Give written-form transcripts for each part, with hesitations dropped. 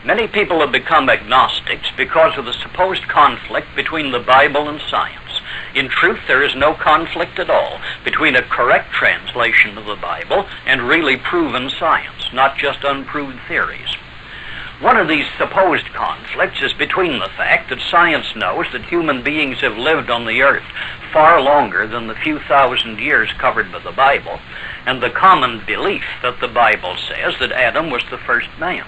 Many people have become agnostics because of the supposed conflict between the Bible and science. In truth, there is no conflict at all between a correct translation of the Bible and really proven science, not just unproved theories. One of these supposed conflicts is between the fact that science knows that human beings have lived on the earth far longer than the few thousand years covered by the Bible, and the common belief that the Bible says that Adam was the first man.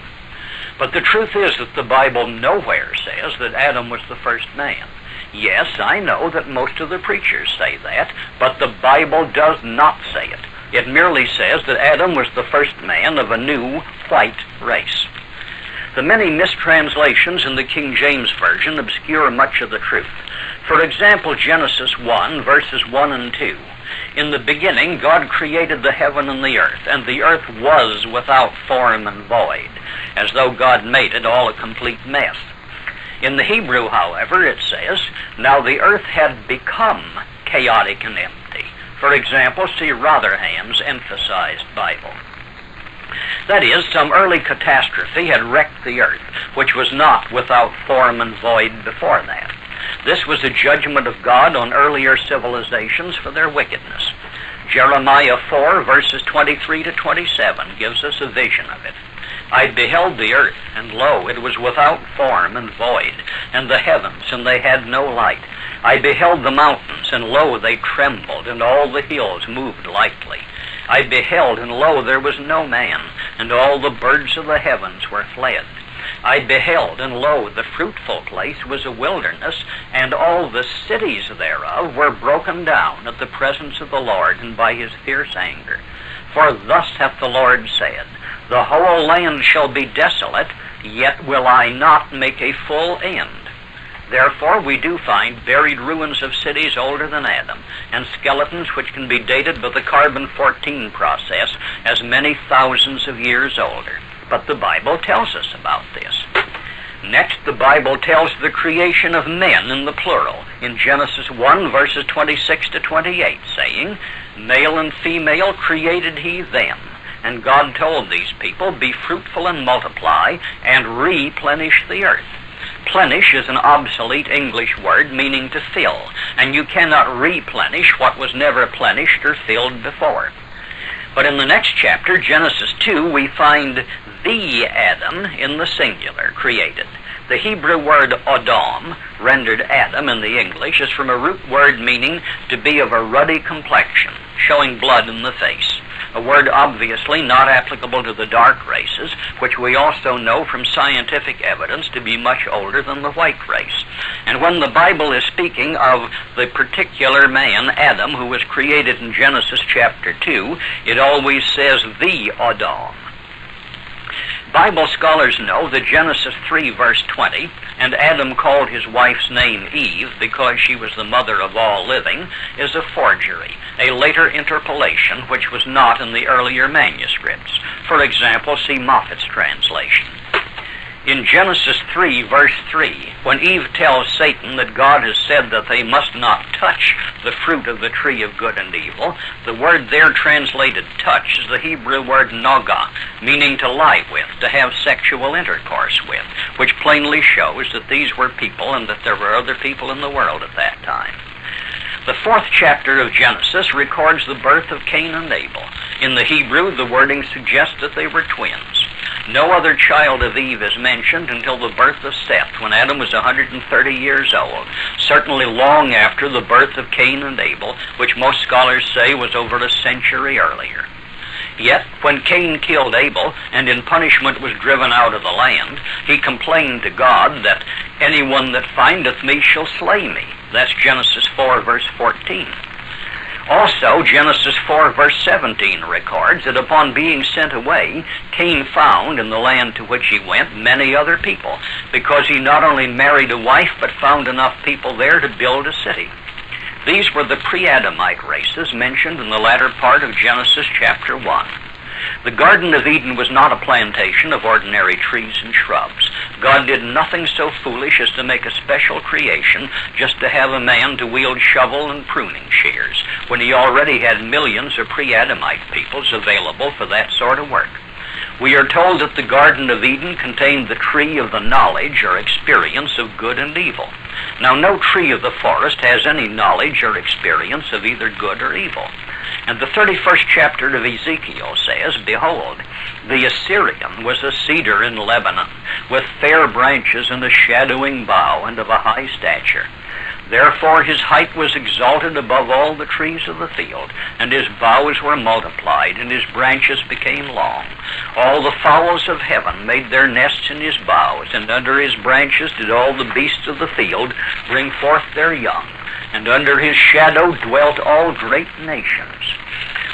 But the truth is that the Bible nowhere says that Adam was the first man. Yes, I know that most of the preachers say that, but the Bible does not say it. It merely says that Adam was the first man of a new white race. The many mistranslations in the King James Version obscure much of the truth. For example, Genesis 1, verses 1 and 2. In the beginning, God created the heaven and the earth was without form and void, as though God made it all a complete mess. In the Hebrew, however, it says, now the earth had become chaotic and empty. For example, see Rotherham's Emphasized Bible. That is, some early catastrophe had wrecked the earth, which was not without form and void before that. This was a judgment of God on earlier civilizations for their wickedness. Jeremiah 4, verses 23 to 27 gives us a vision of it. I beheld the earth, and lo, it was without form and void, and the heavens, and they had no light. I beheld the mountains, and lo, they trembled, and all the hills moved lightly. I beheld, and lo, there was no man, and all the birds of the heavens were fled. I beheld, and lo, the fruitful place was a wilderness, and all the cities thereof were broken down at the presence of the Lord and by his fierce anger. For thus hath the Lord said, the whole land shall be desolate, yet will I not make a full end. Therefore we do find buried ruins of cities older than Adam, and skeletons which can be dated by the carbon-14 process as many thousands of years older. But the Bible tells us about this. Next, the Bible tells the creation of men in the plural in Genesis 1, verses 26 to 28, saying, male and female created he them. And God told these people, be fruitful and multiply, and replenish the earth. Plenish is an obsolete English word meaning to fill, and you cannot replenish what was never plenished or filled before. But in the next chapter, Genesis 2, we find the Adam in the singular created. The Hebrew word Adam, rendered Adam in the English, is from a root word meaning to be of a ruddy complexion, showing blood in the face. A word obviously not applicable to the dark races, which we also know from scientific evidence to be much older than the white race. And when the Bible is speaking of the particular man, Adam, who was created in Genesis chapter 2, it always says the Adam. Bible scholars know that Genesis 3, verse 20, and Adam called his wife's name Eve because she was the mother of all living, is a forgery, a later interpolation which was not in the earlier manuscripts. For example, see Moffat's translation. In Genesis 3, verse 3, when Eve tells Satan that God has said that they must not touch the fruit of the tree of good and evil, the word there translated touch is the Hebrew word noga, meaning to lie with, to have sexual intercourse with, which plainly shows that these were people and that there were other people in the world at that time. The fourth chapter of Genesis records the birth of Cain and Abel. In the Hebrew, the wording suggests that they were twins. No other child of Eve is mentioned until the birth of Seth, when Adam was 130 years old, certainly long after the birth of Cain and Abel, which most scholars say was over a century earlier. Yet, when Cain killed Abel, and in punishment was driven out of the land, he complained to God that anyone that findeth me shall slay me. That's Genesis 4, verse 14. Also, Genesis 4, verse 17 records that upon being sent away, Cain found in the land to which he went many other people, because he not only married a wife, but found enough people there to build a city. These were the pre-Adamite races mentioned in the latter part of Genesis chapter 1. The Garden of Eden was not a plantation of ordinary trees and shrubs. God did nothing so foolish as to make a special creation just to have a man to wield shovel and pruning shears, when he already had millions of pre-Adamite peoples available for that sort of work. We are told that the Garden of Eden contained the tree of the knowledge or experience of good and evil. Now, no tree of the forest has any knowledge or experience of either good or evil. And the 31st chapter of Ezekiel says, "Behold, the Assyrian was a cedar in Lebanon, with fair branches and a shadowing bough, and of a high stature. Therefore his height was exalted above all the trees of the field, and his boughs were multiplied, and his branches became long. All the fowls of heaven made their nests in his boughs, and under his branches did all the beasts of the field bring forth their young, and under his shadow dwelt all great nations."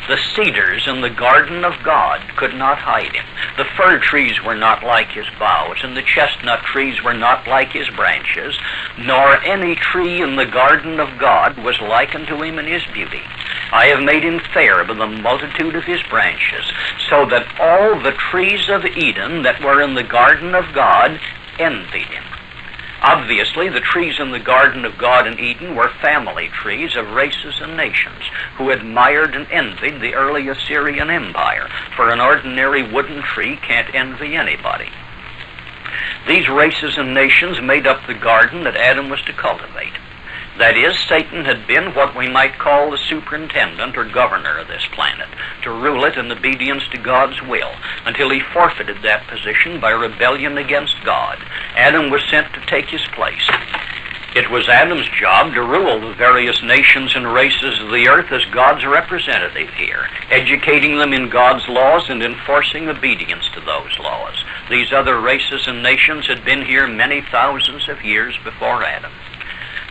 The cedars in the garden of God could not hide him. The fir trees were not like his boughs, and the chestnut trees were not like his branches, nor any tree in the garden of God was like unto him in his beauty. I have made him fair by the multitude of his branches, so that all the trees of Eden that were in the garden of God envied him. Obviously, the trees in the Garden of God in Eden were family trees of races and nations who admired and envied the early Assyrian Empire, for an ordinary wooden tree can't envy anybody. These races and nations made up the garden that Adam was to cultivate. That is, Satan had been what we might call the superintendent or governor of this planet, to rule it in obedience to God's will, until he forfeited that position by rebellion against God. Adam was sent to take his place. It was Adam's job to rule the various nations and races of the earth as God's representative here, educating them in God's laws and enforcing obedience to those laws. These other races and nations had been here many thousands of years before Adam.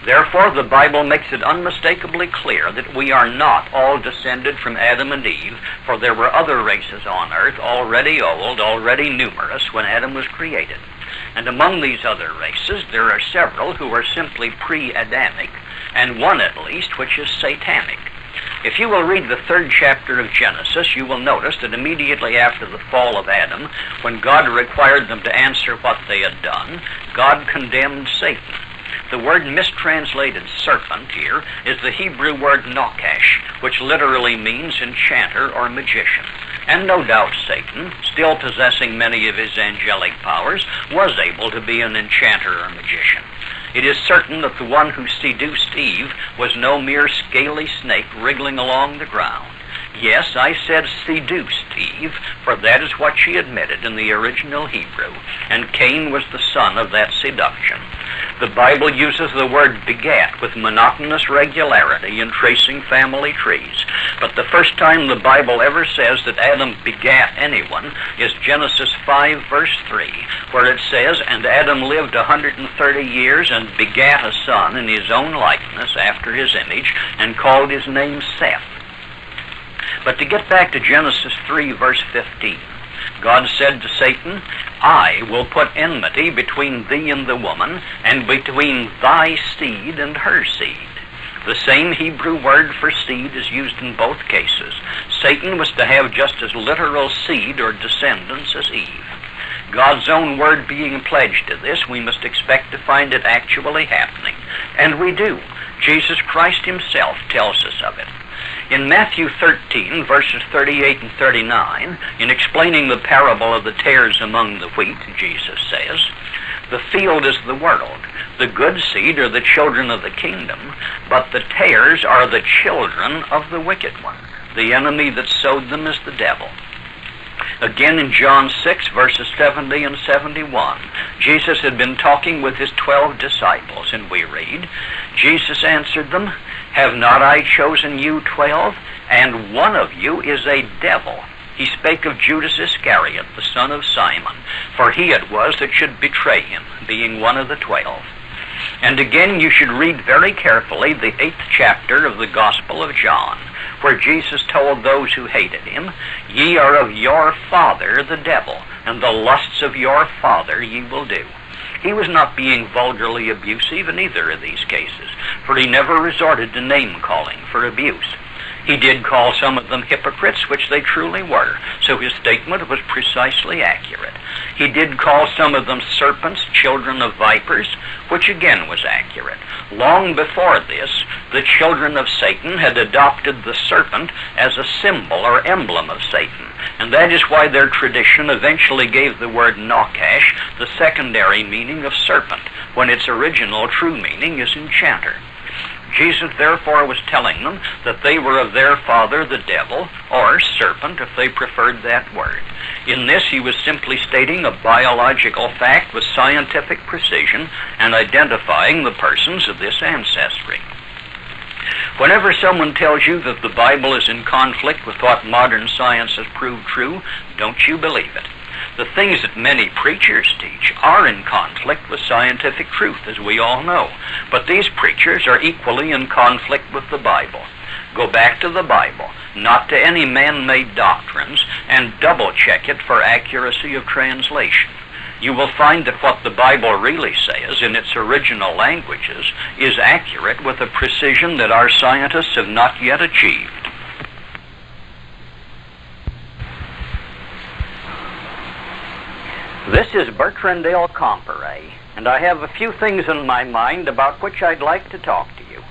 Therefore, the Bible makes it unmistakably clear that we are not all descended from Adam and Eve, for there were other races on earth, already old, already numerous, when Adam was created. And among these other races, there are several who are simply pre-Adamic, and one at least which is satanic. If you will read the 3rd chapter of Genesis, you will notice that immediately after the fall of Adam, when God required them to answer what they had done, God condemned Satan. The word mistranslated serpent here is the Hebrew word nokash, which literally means enchanter or magician. And no doubt Satan, still possessing many of his angelic powers, was able to be an enchanter or magician. It is certain that the one who seduced Eve was no mere scaly snake wriggling along the ground. Yes, I said seduced Eve, for that is what she admitted in the original Hebrew, and Cain was the son of that seduction. The Bible uses the word begat with monotonous regularity in tracing family trees, but the first time the Bible ever says that Adam begat anyone is Genesis 5, verse 3, where it says, "And Adam lived 130 years and begat a son in his own likeness after his image, and called his name Seth." But to get back to Genesis 3, verse 15, God said to Satan, "I will put enmity between thee and the woman, and between thy seed and her seed." The same Hebrew word for seed is used in both cases. Satan was to have just as literal seed or descendants as Eve. God's own word being pledged to this, we must expect to find it actually happening. And we do. Jesus Christ himself tells us of it. In Matthew 13, verses 38 and 39, in explaining the parable of the tares among the wheat, Jesus says, "The field is the world. The good seed are the children of the kingdom, but the tares are the children of the wicked one. The enemy that sowed them is the devil." Again in John 6, verses 70 and 71, Jesus had been talking with his 12 disciples, and we read, "Jesus answered them, Have not I chosen you 12? And one of you is a devil." He spake of Judas Iscariot, the son of Simon, for he it was that should betray him, being one of the 12. And again you should read very carefully the 8th chapter of the Gospel of John, where Jesus told those who hated him, "Ye are of your father the devil, and the lusts of your father ye will do." He was not being vulgarly abusive in either of these cases, for he never resorted to name-calling for abuse. He did call some of them hypocrites, which they truly were, so his statement was precisely accurate. He did call some of them serpents, children of vipers, which again was accurate. Long before this, the children of Satan had adopted the serpent as a symbol or emblem of Satan, and that is why their tradition eventually gave the word Nakash the secondary meaning of serpent, when its original true meaning is enchanter. Jesus therefore was telling them that they were of their father the devil, or serpent if they preferred that word. In this he was simply stating a biological fact with scientific precision and identifying the persons of this ancestry. Whenever someone tells you that the Bible is in conflict with what modern science has proved true, don't you believe it. The things that many preachers teach are in conflict with scientific truth, as we all know. But these preachers are equally in conflict with the Bible. Go back to the Bible, not to any man-made doctrines, and double-check it for accuracy of translation. You will find that what the Bible really says in its original languages is accurate with a precision that our scientists have not yet achieved. This is Bertrand L. Comparet, and I have a few things in my mind about which I'd like to talk to you.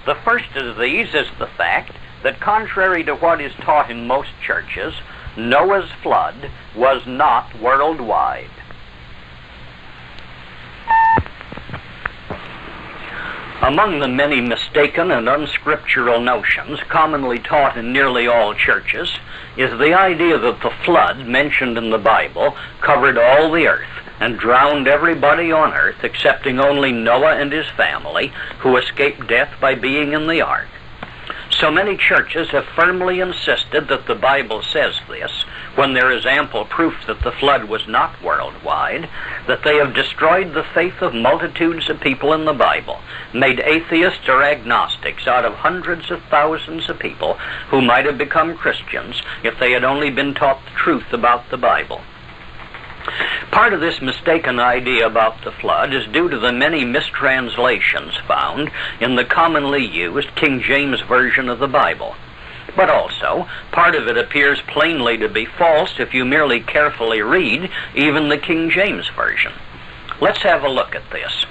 The first of these is the fact that contrary to what is taught in most churches, Noah's flood was not worldwide. Among the many mistaken and unscriptural notions commonly taught in nearly all churches is the idea that the flood mentioned in the Bible covered all the earth and drowned everybody on earth excepting only Noah and his family, who escaped death by being in the ark. So many churches have firmly insisted that the Bible says this, when there is ample proof that the flood was not worldwide, that they have destroyed the faith of multitudes of people in the Bible, made atheists or agnostics out of hundreds of thousands of people who might have become Christians if they had only been taught the truth about the Bible. Part of this mistaken idea about the flood is due to the many mistranslations found in the commonly used King James Version of the Bible. But also, part of it appears plainly to be false if you merely carefully read even the King James Version. Let's have a look at this.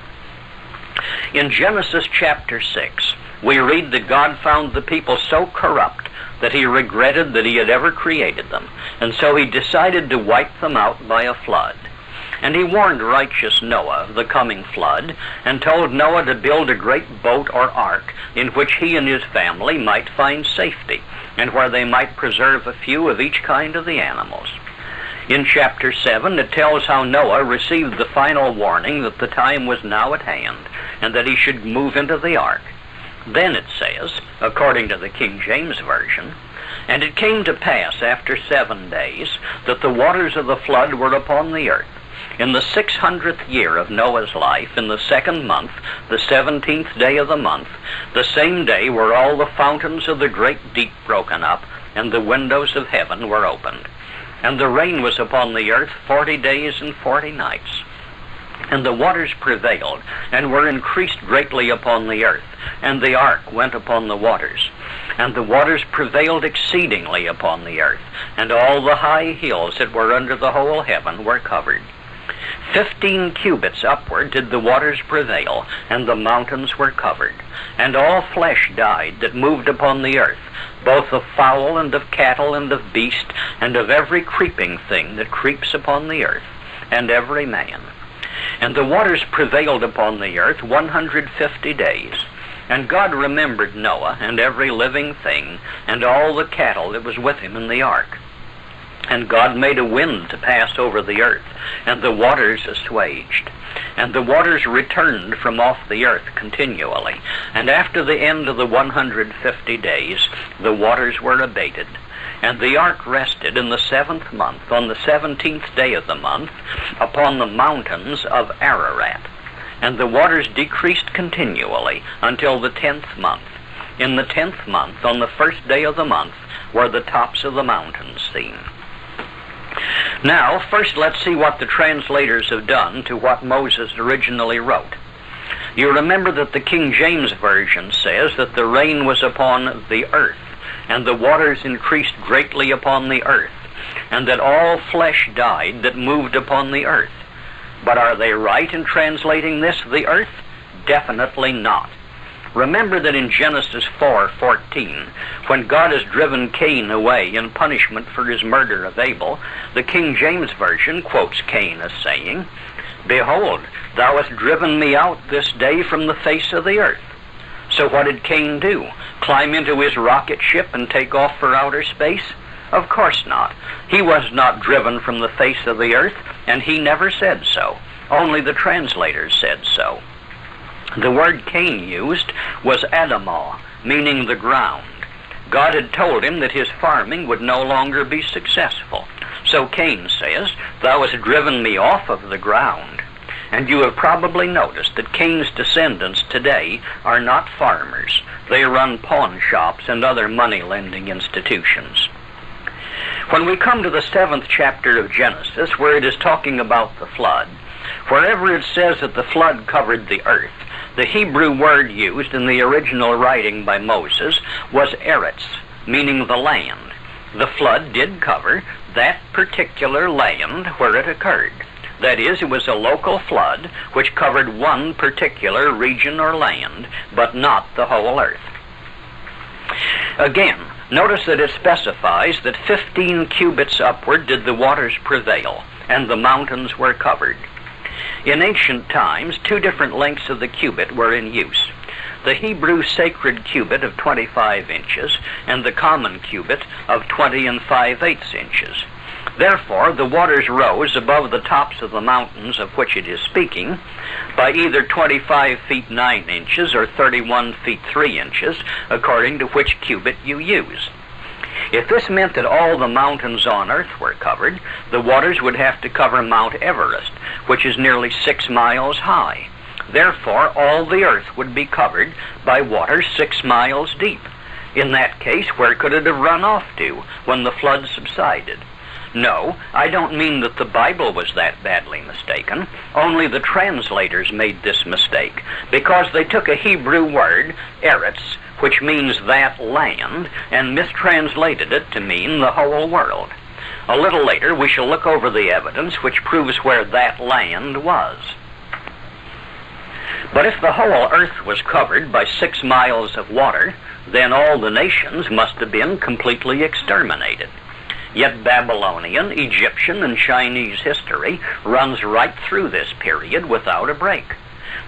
In Genesis chapter 6, we read that God found the people so corrupt that he regretted that he had ever created them, and so he decided to wipe them out by a flood. And he warned righteous Noah of the coming flood, and told Noah to build a great boat or ark in which he and his family might find safety, and where they might preserve a few of each kind of the animals. In chapter 7, it tells how Noah received the final warning that the time was now at hand, and that he should move into the ark. Then it says, according to the King James Version, "And it came to pass after 7 days that the waters of the flood were upon the earth. In the 600th year of Noah's life, in the 2nd month, the 17th day of the month, the same day were all the fountains of the great deep broken up, and the windows of heaven were opened. And the rain was upon the earth 40 days and 40 nights. And the waters prevailed, and were increased greatly upon the earth, and the ark went upon the waters. And the waters prevailed exceedingly upon the earth, and all the high hills that were under the whole heaven were covered. 15 cubits upward did the waters prevail, and the mountains were covered. And all flesh died that moved upon the earth, both of fowl and of cattle and of beast, and of every creeping thing that creeps upon the earth, and every man. And the waters prevailed upon the earth 150 days. And God remembered Noah and every living thing, and all the cattle that was with him in the ark. And God made a wind to pass over the earth, and the waters assuaged. And the waters returned from off the earth continually. And after the end of the 150 days, the waters were abated. And the ark rested in the 7th month, on the 17th day of the month, upon the mountains of Ararat. And the waters decreased continually until the 10th month. In the 10th month, on the 1st day of the month, were the tops of the mountains seen." Now, first let's see what the translators have done to what Moses originally wrote. You remember that the King James Version says that the rain was upon the earth, and the waters increased greatly upon the earth. and that all flesh died that moved upon the earth. But are they right in translating this, the earth? Definitely not. Remember that in Genesis 4:14, when God has driven Cain away in punishment for his murder of Abel, the King James Version quotes Cain as saying, "Behold, thou hast driven me out this day from the face of the earth." So what did Cain do? Climb into his rocket ship and take off for outer space? Of course not. He was not driven from the face of the earth, and he never said so. Only the translators said so. The word Cain used was Adamah, meaning the ground. God had told him that his farming would no longer be successful. So Cain says, "Thou hast driven me off of the ground." And you have probably noticed that Cain's descendants today are not farmers. They run pawn shops and other money-lending institutions. When we come to the 7th chapter of Genesis, where it is talking about the flood, wherever it says that the flood covered the earth, the Hebrew word used in the original writing by Moses was eretz, meaning the land. The flood did cover that particular land where it occurred. That is, it was a local flood which covered one particular region or land, but not the whole earth. Again, notice that it specifies that 15 cubits upward did the waters prevail, and the mountains were covered. In ancient times, two different lengths of the cubit were in use. The Hebrew sacred cubit of 25 inches and the common cubit of 20 5/8 inches. Therefore, the waters rose above the tops of the mountains of which it is speaking by either 25 feet 9 inches or 31 feet 3 inches, according to which cubit you use. If this meant that all the mountains on earth were covered, the waters would have to cover Mount Everest, which is nearly 6 miles high. Therefore, all the earth would be covered by water 6 miles deep. In that case, where could it have run off to when the flood subsided? No, I don't mean that the Bible was that badly mistaken. Only the translators made this mistake, because they took a Hebrew word, eretz, which means that land, and mistranslated it to mean the whole world. A little later, we shall look over the evidence which proves where that land was. But if the whole earth was covered by 6 miles of water, then all the nations must have been completely exterminated. Yet Babylonian, Egyptian, and Chinese history runs right through this period without a break.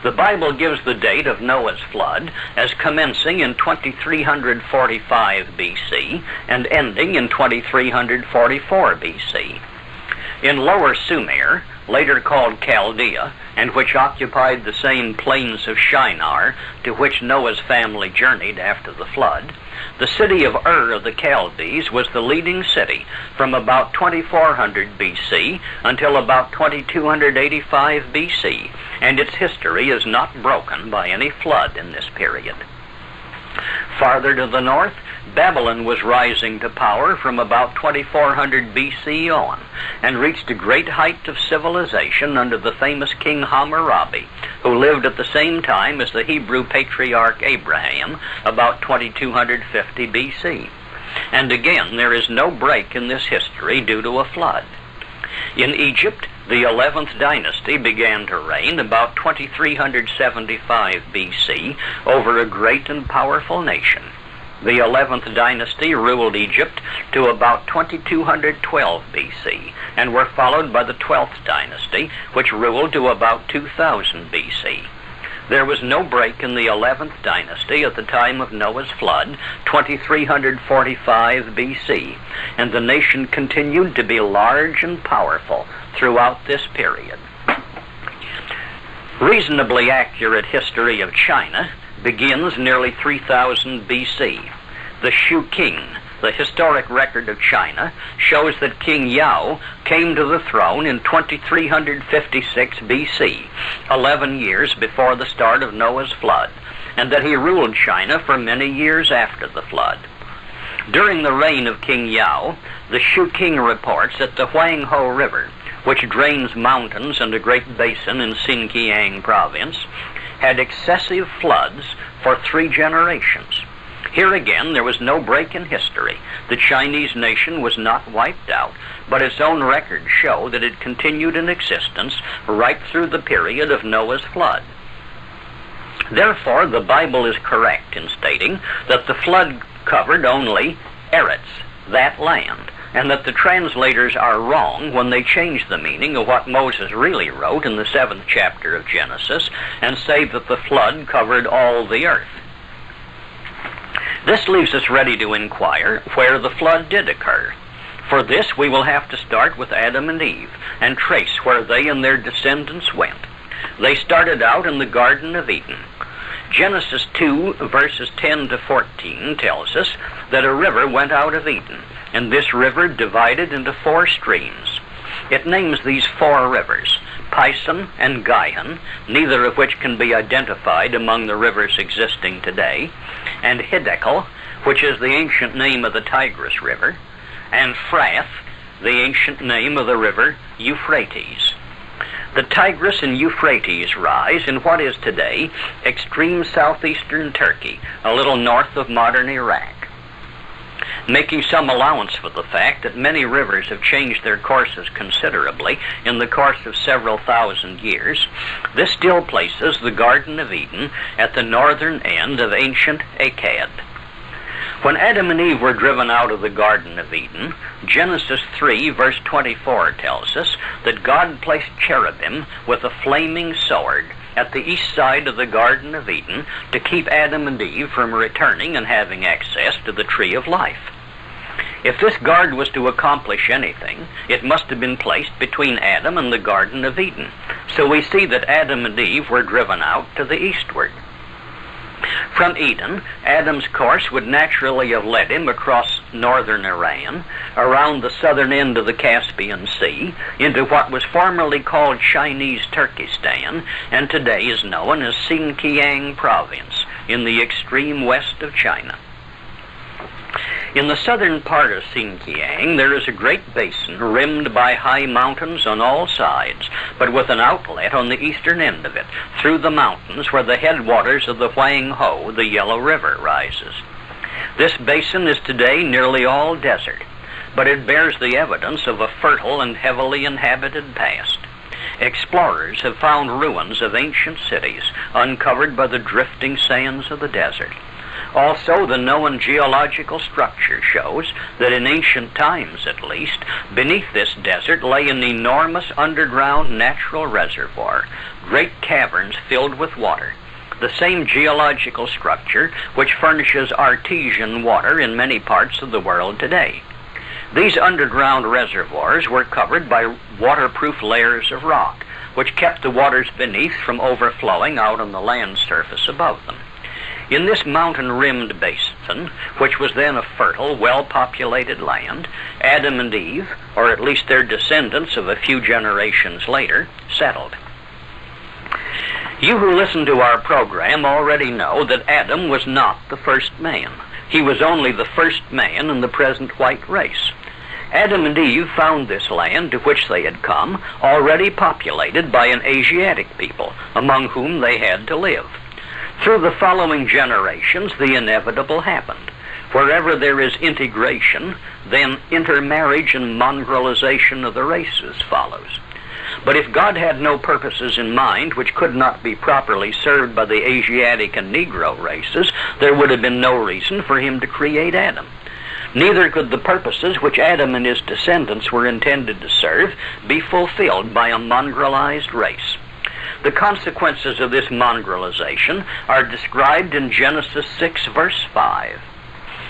The Bible gives the date of Noah's flood as commencing in 2345 BC and ending in 2344 BC. In Lower Sumer, later called Chaldea, and which occupied the same plains of Shinar to which Noah's family journeyed after the flood, the city of Ur of the Chaldees was the leading city from about 2400 BC until about 2285 BC, and its history is not broken by any flood in this period. Farther to the north, Babylon was rising to power from about 2400 BC on, and reached a great height of civilization under the famous King Hammurabi, who lived at the same time as the Hebrew patriarch Abraham, about 2250 BC. And again, there is no break in this history due to a flood. In Egypt, the 11th dynasty began to reign about 2375 BC over a great and powerful nation. The 11th dynasty ruled Egypt to about 2212 BC, and were followed by the 12th dynasty, which ruled to about 2000 BC. There was no break in the 11th dynasty at the time of Noah's flood, 2345 BC, and the nation continued to be large and powerful throughout this period. Reasonably accurate history of China begins nearly 3000 BC. The Shu King, the historic record of China, shows that King Yao came to the throne in 2356 BC, 11 years before the start of Noah's flood, and that he ruled China for many years after the flood. During the reign of King Yao, the Shu King reports that the Huanghe River, which drains mountains and a great basin in Xinjiang province, had excessive floods for 3 generations. Here again, there was no break in history. The Chinese nation was not wiped out, but its own records show that it continued in existence right through the period of Noah's flood. Therefore, the Bible is correct in stating that the flood covered only Eretz, that land, and that the translators are wrong when they change the meaning of what Moses really wrote in the 7th chapter of Genesis and say that the flood covered all the earth. This leaves us ready to inquire where the flood did occur. For this, we will have to start with Adam and Eve and trace where they and their descendants went. They started out in the Garden of Eden. Genesis 2, verses 10 to 14 tells us that a river went out of Eden, and this river divided into 4 streams. It names these 4 rivers, Pison and Gihon, neither of which can be identified among the rivers existing today, and Hiddekel, which is the ancient name of the Tigris River, and Phrath, the ancient name of the river Euphrates. The Tigris and Euphrates rise in what is today extreme southeastern Turkey, a little north of modern Iraq. Making some allowance for the fact that many rivers have changed their courses considerably in the course of several thousand years, this still places the Garden of Eden at the northern end of ancient Akkad. When Adam and Eve were driven out of the Garden of Eden, Genesis 3, verse 24 tells us that God placed cherubim with a flaming sword at the east side of the Garden of Eden to keep Adam and Eve from returning and having access to the tree of life. If this guard was to accomplish anything, it must have been placed between Adam and the Garden of Eden. So we see that Adam and Eve were driven out to the eastward. From Eden, Adam's course would naturally have led him across northern Iran, around the southern end of the Caspian Sea, into what was formerly called Chinese Turkestan, and today is known as Xinjiang Province, in the extreme west of China. In the southern part of Xinjiang, there is a great basin rimmed by high mountains on all sides, but with an outlet on the eastern end of it, through the mountains where the headwaters of the Huanghe, the Yellow River, rises. This basin is today nearly all desert, but it bears the evidence of a fertile and heavily inhabited past. Explorers have found ruins of ancient cities uncovered by the drifting sands of the desert. Also, the known geological structure shows that in ancient times, at least, beneath this desert lay an enormous underground natural reservoir, great caverns filled with water, the same geological structure which furnishes artesian water in many parts of the world today. These underground reservoirs were covered by waterproof layers of rock, which kept the waters beneath from overflowing out on the land surface above them. In this mountain-rimmed basin, which was then a fertile, well-populated land, Adam and Eve, or at least their descendants of a few generations later, settled. You who listen to our program already know that Adam was not the first man. He was only the first man in the present white race. Adam and Eve found this land to which they had come already populated by an Asiatic people, among whom they had to live. Through the following generations, the inevitable happened. Wherever there is integration, then intermarriage and mongrelization of the races follows. But if God had no purposes in mind which could not be properly served by the Asiatic and Negro races, there would have been no reason for him to create Adam. Neither could the purposes which Adam and his descendants were intended to serve be fulfilled by a mongrelized race. The consequences of this mongrelization are described in Genesis 6, verse 5.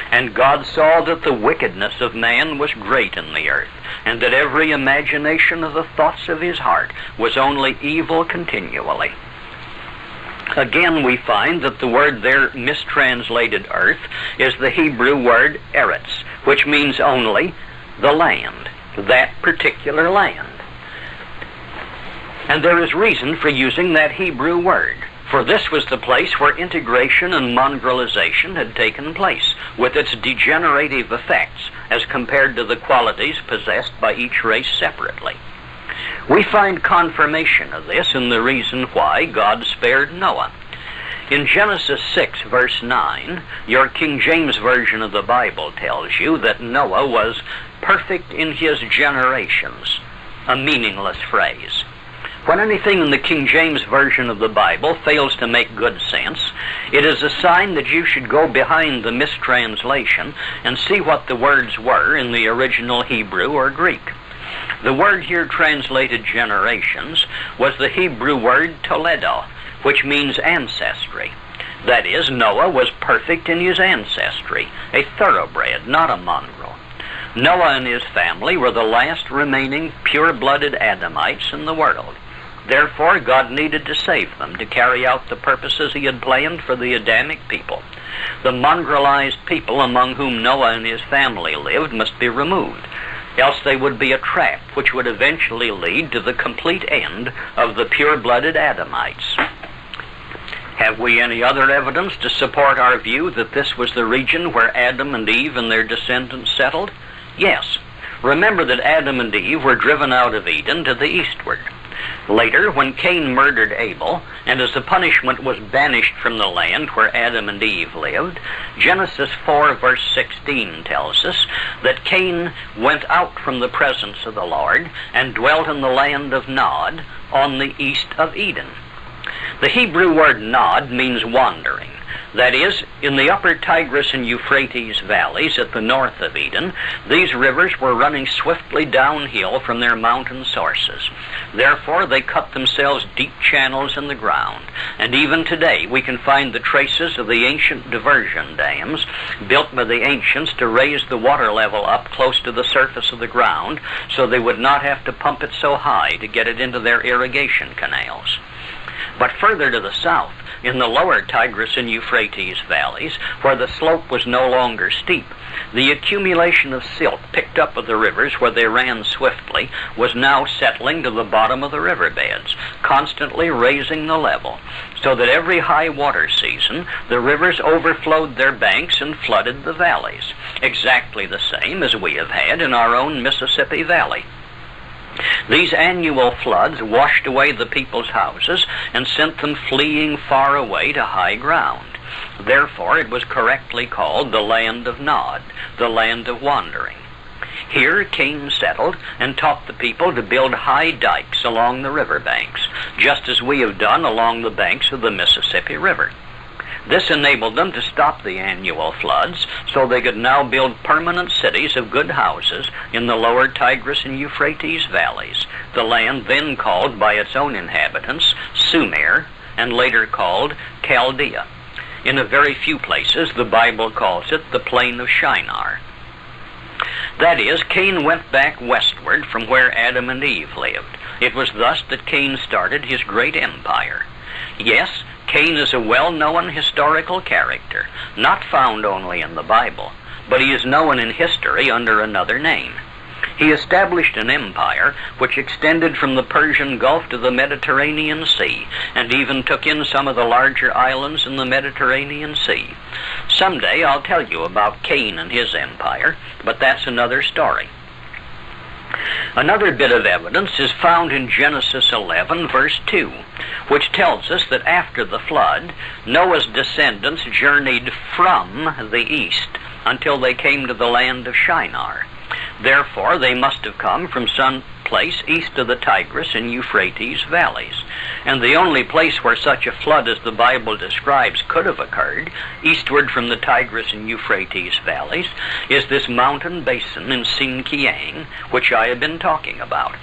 And God saw that the wickedness of man was great in the earth, and that every imagination of the thoughts of his heart was only evil continually. Again, we find that the word there mistranslated earth is the Hebrew word eretz, which means only the land, that particular land. And there is reason for using that Hebrew word, for this was the place where integration and mongrelization had taken place, with its degenerative effects as compared to the qualities possessed by each race separately. We find confirmation of this in the reason why God spared Noah. In Genesis 6, verse 9, your King James Version of the Bible tells you that Noah was perfect in his generations, a meaningless phrase. When anything in the King James Version of the Bible fails to make good sense, it is a sign that you should go behind the mistranslation and see what the words were in the original Hebrew or Greek. The word here translated generations was the Hebrew word Toledo, which means ancestry. That is, Noah was perfect in his ancestry, a thoroughbred, not a mongrel. Noah and his family were the last remaining pure-blooded Adamites in the world. Therefore, God needed to save them to carry out the purposes he had planned for the Adamic people. The mongrelized people among whom Noah and his family lived must be removed, else they would be a trap which would eventually lead to the complete end of the pure-blooded Adamites. Have we any other evidence to support our view that this was the region where Adam and Eve and their descendants settled? Yes. Remember that Adam and Eve were driven out of Eden to the eastward. Later, when Cain murdered Abel, and as a punishment was banished from the land where Adam and Eve lived, Genesis 4, verse 16 tells us that Cain went out from the presence of the Lord and dwelt in the land of Nod on the east of Eden. The Hebrew word Nod means wandering. That is, in the upper Tigris and Euphrates valleys at the north of Eden, these rivers were running swiftly downhill from their mountain sources. Therefore, they cut themselves deep channels in the ground. And even today, we can find the traces of the ancient diversion dams built by the ancients to raise the water level up close to the surface of the ground so they would not have to pump it so high to get it into their irrigation canals. But further to the south, in the lower Tigris and Euphrates valleys, where the slope was no longer steep, the accumulation of silt picked up of the rivers where they ran swiftly was now settling to the bottom of the riverbeds, constantly raising the level, so that every high water season the rivers overflowed their banks and flooded the valleys, exactly the same as we have had in our own Mississippi Valley. These annual floods washed away the people's houses and sent them fleeing far away to high ground. Therefore, it was correctly called the land of Nod, the land of wandering. Here Cain settled and taught the people to build high dikes along the river banks, just as we have done along the banks of the Mississippi River. This enabled them to stop the annual floods, so they could now build permanent cities of good houses in the lower Tigris and Euphrates valleys, the land then called by its own inhabitants Sumer, and later called Chaldea. In a very few places, the Bible calls it the plain of Shinar. That is, Cain went back westward from where Adam and Eve lived. It was thus that Cain started his great empire. Yes, Cain is a well-known historical character, not found only in the Bible, but he is known in history under another name. He established an empire which extended from the Persian Gulf to the Mediterranean Sea, and even took in some of the larger islands in the Mediterranean Sea. Someday I'll tell you about Cain and his empire, but that's another story. Another bit of evidence is found in Genesis 11, verse 2, which tells us that after the flood, Noah's descendants journeyed from the east until they came to the land of Shinar. Therefore, they must have come from some place east of the Tigris and Euphrates valleys. And the only place where such a flood as the Bible describes could have occurred, eastward from the Tigris and Euphrates valleys, is this mountain basin in Sinkiang, which I have been talking about.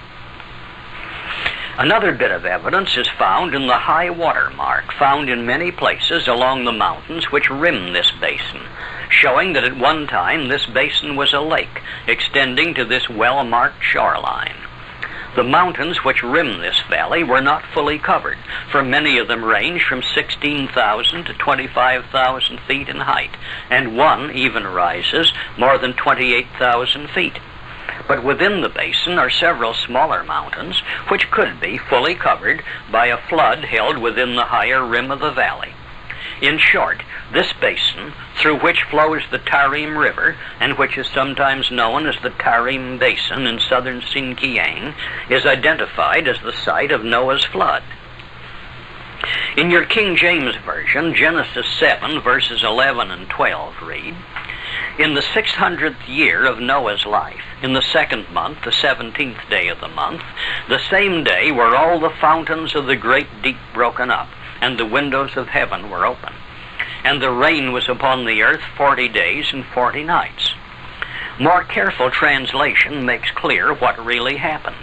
Another bit of evidence is found in the high water mark found in many places along the mountains which rim this basin, showing that at one time this basin was a lake extending to this well-marked shoreline. The mountains which rim this valley were not fully covered, for many of them range from 16,000 to 25,000 feet in height, and one even rises more than 28,000 feet. But within the basin are several smaller mountains which could be fully covered by a flood held within the higher rim of the valley. In short, this basin, through which flows the Tarim River, and which is sometimes known as the Tarim Basin in southern Sinkiang, is identified as the site of Noah's flood. In your King James Version, Genesis 7, verses 11 and 12 read, "In the 600th year of Noah's life, in the 2nd month, the 17th day of the month, the same day were all the fountains of the great deep broken up, and the windows of heaven were open. And the rain was upon the earth 40 days and 40 nights. More careful translation makes clear what really happened.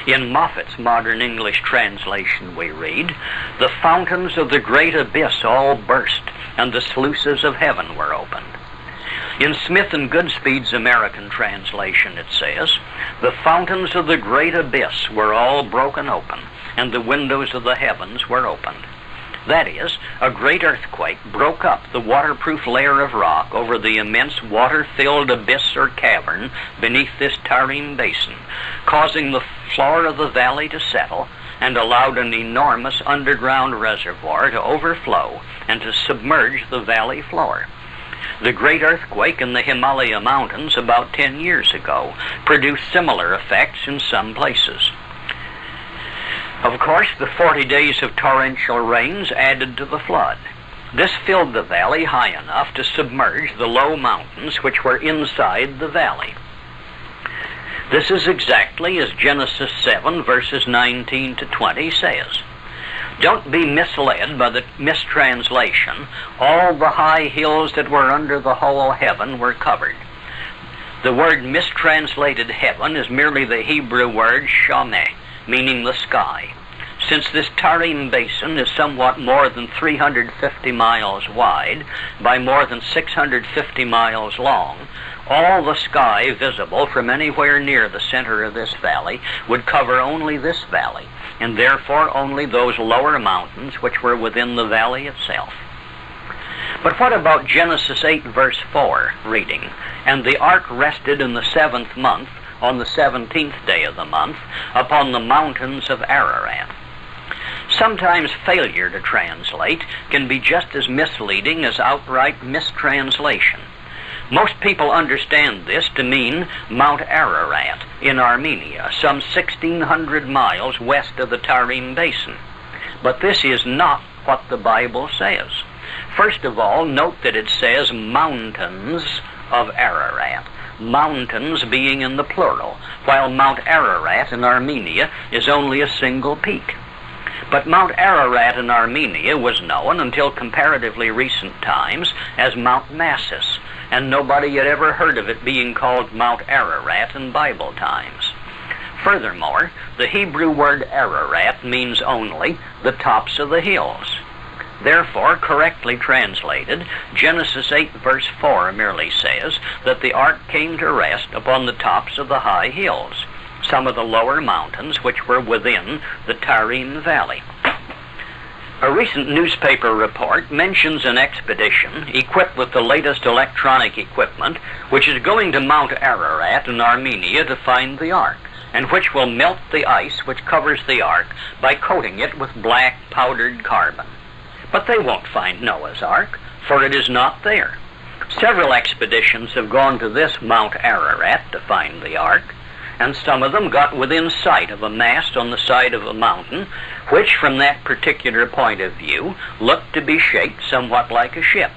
In Moffat's Modern English Translation we read, "The fountains of the great abyss all burst, and the sluices of heaven were opened." In Smith and Goodspeed's American Translation it says, "The fountains of the great abyss were all broken open, and the windows of the heavens were opened." That is, a great earthquake broke up the waterproof layer of rock over the immense water-filled abyss or cavern beneath this Tarim Basin, causing the floor of the valley to settle, and allowed an enormous underground reservoir to overflow and to submerge the valley floor. The great earthquake in the Himalaya Mountains about 10 years ago produced similar effects in some places. Of course, the 40 days of torrential rains added to the flood. This filled the valley high enough to submerge the low mountains which were inside the valley. This is exactly as Genesis 7, verses 19 to 20 says. Don't be misled by the mistranslation, "All the high hills that were under the whole heaven were covered." The word mistranslated heaven is merely the Hebrew word shameh, meaning the sky. Since this Tarim Basin is somewhat more than 350 miles wide by more than 650 miles long, all the sky visible from anywhere near the center of this valley would cover only this valley, and therefore only those lower mountains which were within the valley itself. But what about Genesis 8, verse 4, reading, "And the ark rested in the 7th month, on the 17th day of the month, upon the mountains of Ararat." Sometimes failure to translate can be just as misleading as outright mistranslation. Most people understand this to mean Mount Ararat in Armenia, some 1,600 miles west of the Tarim Basin. But this is not what the Bible says. First of all, note that it says mountains of Ararat, mountains being in the plural, while Mount Ararat in Armenia is only a single peak. But Mount Ararat in Armenia was known until comparatively recent times as Mount Massis, and nobody had ever heard of it being called Mount Ararat in Bible times. Furthermore, the Hebrew word Ararat means only the tops of the hills. Therefore, correctly translated, Genesis 8 verse 4 merely says that the ark came to rest upon the tops of the high hills, some of the lower mountains which were within the Tarim Valley. A recent newspaper report mentions an expedition equipped with the latest electronic equipment which is going to Mount Ararat in Armenia to find the ark, and which will melt the ice which covers the ark by coating it with black powdered carbon. But they won't find Noah's Ark, for it is not there. Several expeditions have gone to this Mount Ararat to find the Ark, and some of them got within sight of a mast on the side of a mountain, which from that particular point of view looked to be shaped somewhat like a ship.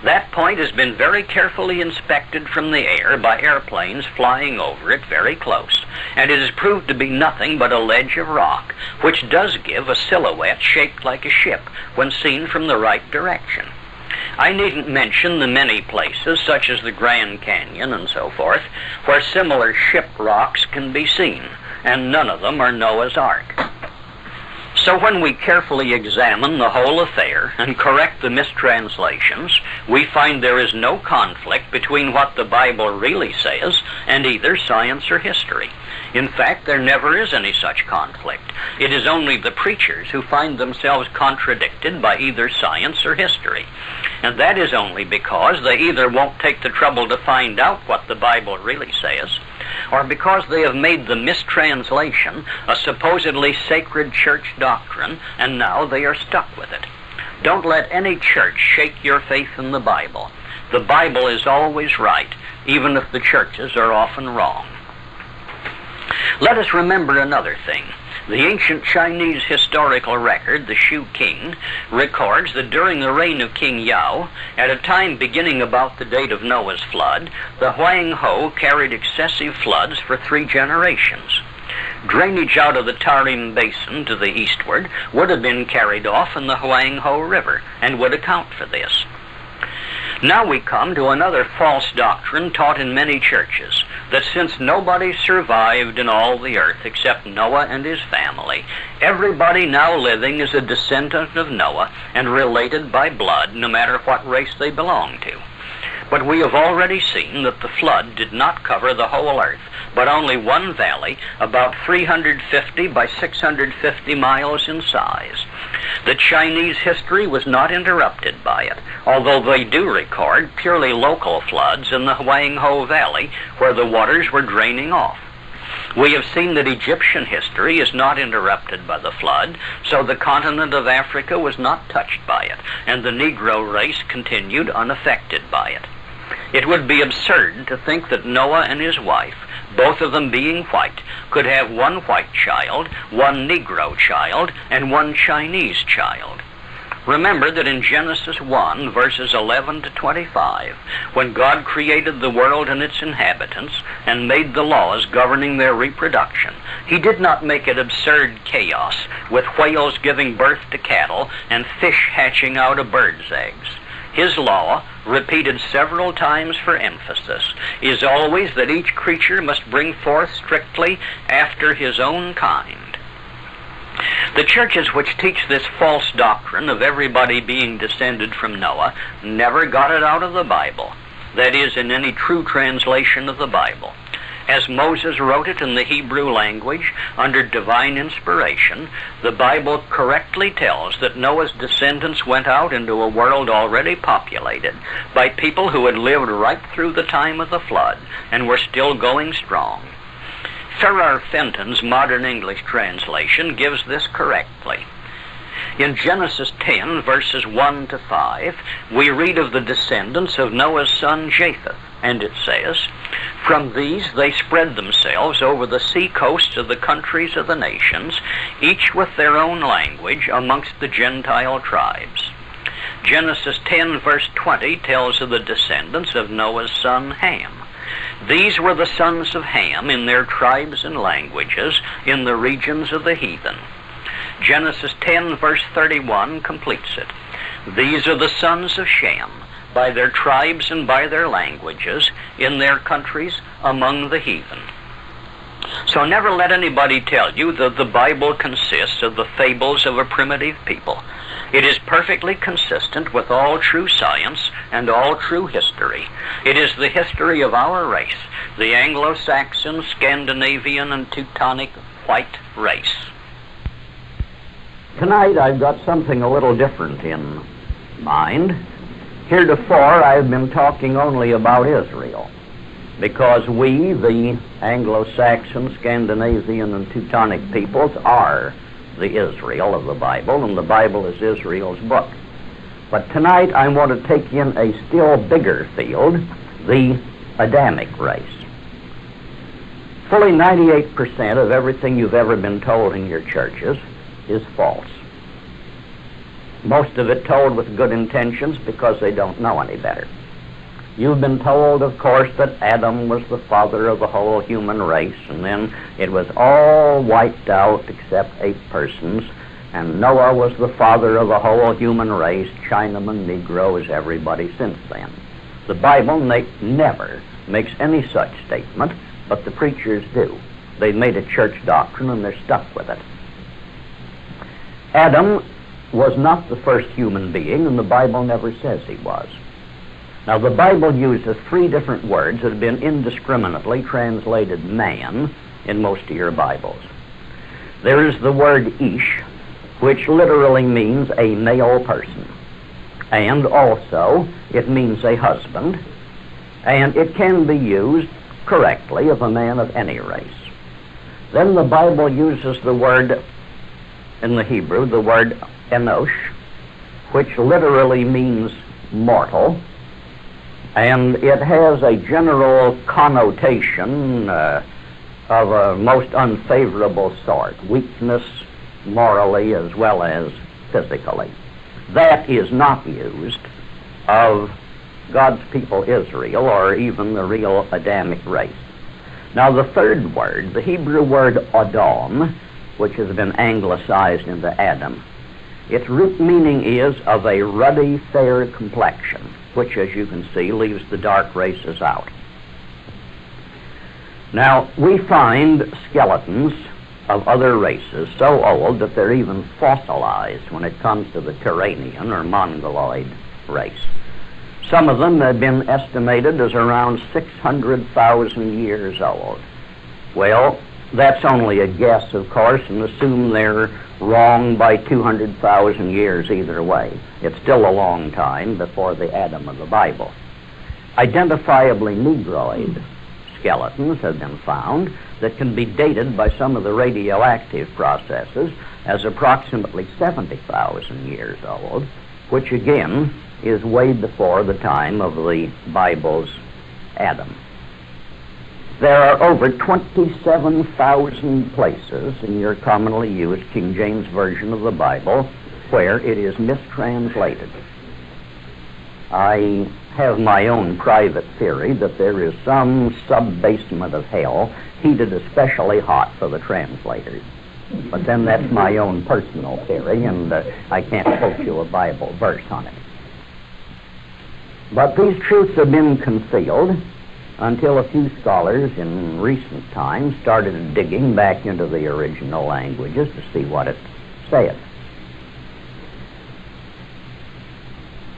That point has been very carefully inspected from the air by airplanes flying over it very close, and it has proved to be nothing but a ledge of rock, which does give a silhouette shaped like a ship when seen from the right direction. I needn't mention the many places, such as the Grand Canyon and so forth, where similar ship rocks can be seen, and none of them are Noah's Ark. So when we carefully examine the whole affair and correct the mistranslations, we find there is no conflict between what the Bible really says and either science or history. In fact, there never is any such conflict. It is only the preachers who find themselves contradicted by either science or history. And that is only because they either won't take the trouble to find out what the Bible really says, or because they have made the mistranslation a supposedly sacred church doctrine, and now they are stuck with it. Don't let any church shake your faith in the Bible. The Bible is always right, even if the churches are often wrong. Let us remember another thing. The ancient Chinese historical record, the Shu King, records that during the reign of King Yao, at a time beginning about the date of Noah's flood, the Huang Ho carried excessive floods for 3 generations. Drainage out of the Tarim Basin to the eastward would have been carried off in the Huang Ho River and would account for this. Now we come to another false doctrine taught in many churches, that since nobody survived in all the earth except Noah and his family, everybody now living is a descendant of Noah and related by blood, no matter what race they belong to. But we have already seen that the flood did not cover the whole earth, but only one valley, about 350 by 650 miles in size. The Chinese history was not interrupted by it, although they do record purely local floods in the Huang Ho Valley, where the waters were draining off. We have seen that Egyptian history is not interrupted by the flood, so the continent of Africa was not touched by it, and the Negro race continued unaffected by it. It would be absurd to think that Noah and his wife, both of them being white, could have one white child, one Negro child, and one Chinese child. Remember that in Genesis 1, verses 11 to 25, when God created the world and its inhabitants and made the laws governing their reproduction, He did not make it absurd chaos with whales giving birth to cattle and fish hatching out of birds' eggs. His law, repeated several times for emphasis, is always that each creature must bring forth strictly after his own kind. The churches which teach this false doctrine of everybody being descended from Noah never got it out of the Bible, that is, in any true translation of the Bible. As Moses wrote it in the Hebrew language under divine inspiration, the Bible correctly tells that Noah's descendants went out into a world already populated by people who had lived right through the time of the flood and were still going strong. Farrar Fenton's modern English translation gives this correctly. In Genesis 10, verses 1 to 5, we read of the descendants of Noah's son Japheth, and it says, "From these they spread themselves over the sea coasts of the countries of the nations, each with their own language amongst the Gentile tribes." Genesis 10, verse 20 tells of the descendants of Noah's son Ham. These were the sons of Ham in their tribes and languages in the regions of the heathen. Genesis 10, verse 31 completes it. These are the sons of Shem, by their tribes and by their languages, in their countries among the heathen. So never let anybody tell you that the Bible consists of the fables of a primitive people. It is perfectly consistent with all true science and all true history. It is the history of our race, the Anglo-Saxon, Scandinavian, and Teutonic white race. Tonight I've got something a little different in mind. Heretofore I've been talking only about Israel, because we, the Anglo-Saxon, Scandinavian, and Teutonic peoples, are the Israel of the Bible, and the Bible is Israel's book. But tonight I want to take in a still bigger field, the Adamic race. Fully 98% of everything you've ever been told in your churches is false. Most of it told with good intentions because they don't know any better. You've been told, of course, that Adam was the father of the whole human race, and then it was all wiped out except 8 persons, and Noah was the father of the whole human race, Chinaman, Negroes, everybody since then. The Bible never makes any such statement, but the preachers do. They've made a church doctrine and they're stuck with it. Adam was not the first human being, and the Bible never says he was. Now, the Bible uses 3 different words that have been indiscriminately translated man in most of your Bibles. There is the word ish, which literally means a male person, and also it means a husband, and it can be used correctly of a man of any race. Then the Bible uses the word, in the Hebrew, the word enosh, which literally means mortal, and it has a general connotation of a most unfavorable sort, weakness morally as well as physically. That is not used of God's people Israel or even the real Adamic race. Now the third word, the Hebrew word Adam, which has been anglicized into Adam, its root meaning is of a ruddy, fair complexion, which, as you can see, leaves the dark races out. Now, we find skeletons of other races so old that they're even fossilized when it comes to the Turanian or Mongoloid race. Some of them have been estimated as around 600,000 years old. Well, that's only a guess, of course, and assume they're wrong by 200,000 years either way. It's still a long time before the Adam of the Bible. Identifiably Negroid skeletons have been found that can be dated by some of the radioactive processes as approximately 70,000 years old, which again is way before the time of the Bible's Adam. There are over 27,000 places in your commonly used King James Version of the Bible where it is mistranslated. I have my own private theory that there is some sub-basement of hell heated especially hot for the translators. But then that's my own personal theory, and I can't quote you a Bible verse on it. But these truths have been concealed until a few scholars in recent times started digging back into the original languages to see what it said.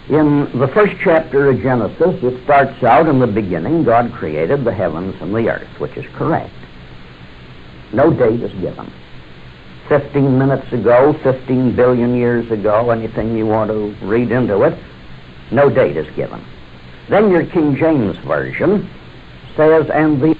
In the first chapter of Genesis, it starts out, in the beginning, God created the heavens and the earth, which is correct. No date is given. 15 minutes ago, 15 billion years ago, anything you want to read into it, no date is given. Then your King James Version says, and the